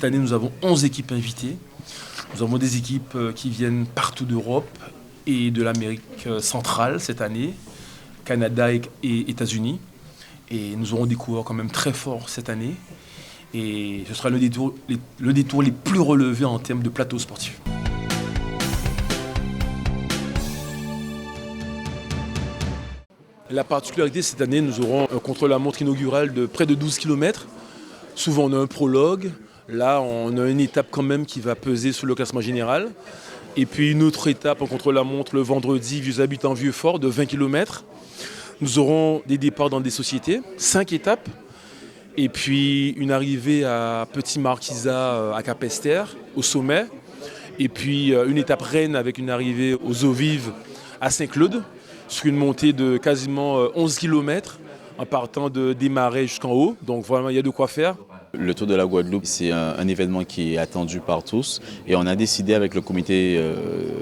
cette année, nous avons 11 équipes invitées. Nous avons des équipes qui viennent partout d'Europe et de l'Amérique centrale cette année, Canada et États-Unis. Et nous aurons des coureurs quand même très forts cette année. Et ce sera le détour les plus relevés en termes de plateau sportif. La particularité cette année, nous aurons un contre-la-montre inaugural de près de 12 km. Souvent on a un prologue. Là, on a une étape quand même qui va peser sur le classement général. Et puis une autre étape en contre-la-montre le vendredi, Vieux Habitants, Vieux-Fort, de 20 km. Nous aurons des départs dans des sociétés, 5 étapes. Et puis une arrivée à Petit Marquisat, à Capesterre, au sommet. Et puis une étape reine avec une arrivée aux Eaux Vives à Saint-Claude, sur une montée de quasiment 11 km, en partant des marais jusqu'en haut. Donc vraiment, il y a de quoi faire. Le Tour de la Guadeloupe, c'est un événement qui est attendu par tous et on a décidé avec le comité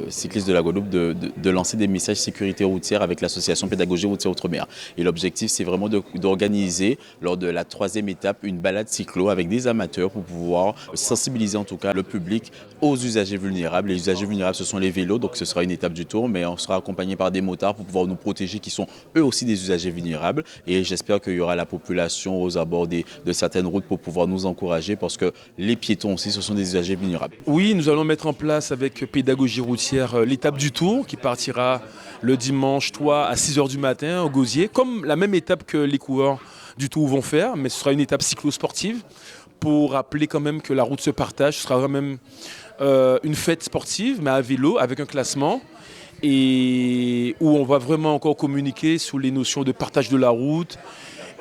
cycliste de la Guadeloupe de lancer des messages sécurité routière avec l'association pédagogie routière Outre-mer. Et l'objectif, c'est vraiment d'organiser lors de la 3e étape une balade cyclo avec des amateurs pour pouvoir sensibiliser en tout cas le public aux usagers vulnérables. Les usagers vulnérables, ce sont les vélos, donc ce sera une étape du Tour, mais on sera accompagné par des motards pour pouvoir nous protéger qui sont eux aussi des usagers vulnérables. Et j'espère qu'il y aura la population aux abords de certaines routes pour pouvoir nous encourager parce que les piétons aussi, ce sont des usagers vulnérables. Oui, nous allons mettre en place avec pédagogie routière l'étape du Tour qui partira le dimanche 3 à 6h du matin au Gosier, comme la même étape que les coureurs du Tour vont faire, mais ce sera une étape cyclo-sportive pour rappeler quand même que la route se partage. Ce sera quand même une fête sportive, mais à vélo, avec un classement et où on va vraiment encore communiquer sur les notions de partage de la route,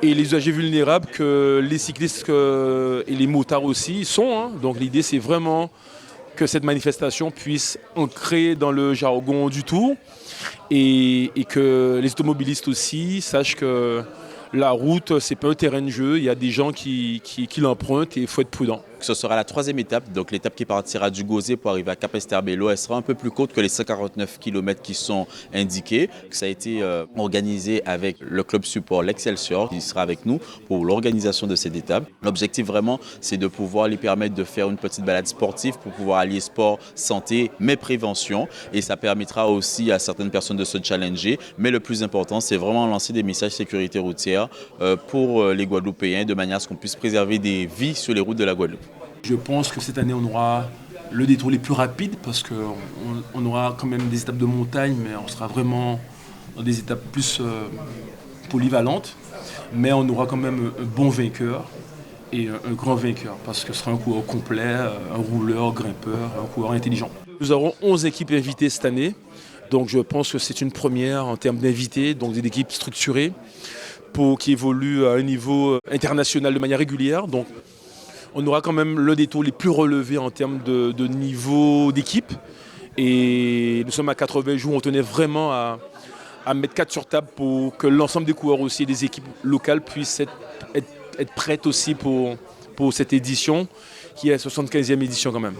et les usagers vulnérables que les cyclistes et les motards aussi sont. Hein. Donc l'idée, c'est vraiment que cette manifestation puisse ancrer dans le jargon du Tour et que les automobilistes aussi sachent que la route, c'est pas un terrain de jeu. Il y a des gens qui l'empruntent et il faut être prudent. Ce sera la 3e étape, donc l'étape qui partira du Gosier pour arriver à Capesterre-Belle-Eau. Elle sera un peu plus courte que les 149 km qui sont indiqués. Ça a été organisé avec le club support l'Excelsior qui sera avec nous pour l'organisation de cette étape. L'objectif vraiment, c'est de pouvoir lui permettre de faire une petite balade sportive pour pouvoir allier sport, santé, mais prévention. Et ça permettra aussi à certaines personnes de se challenger. Mais le plus important, c'est vraiment lancer des messages sécurité routière pour les Guadeloupéens de manière à ce qu'on puisse préserver des vies sur les routes de la Guadeloupe. Je pense que cette année, on aura le détour les plus rapides parce qu'on aura quand même des étapes de montagne, mais on sera vraiment dans des étapes plus polyvalentes. Mais on aura quand même un bon vainqueur et un grand vainqueur parce que ce sera un coureur complet, un rouleur, grimpeur, un coureur intelligent. Nous aurons 11 équipes invitées cette année, donc je pense que c'est une première en termes d'invités, donc des équipes structurées qui évoluent à un niveau international de manière régulière. Donc, on aura quand même le détour les plus relevés en termes de niveau d'équipe. Et nous sommes à 80 jours, on tenait vraiment à mettre 4 sur table pour que l'ensemble des coureurs aussi et des équipes locales puissent être prêtes aussi pour cette édition, qui est la 75e édition quand même.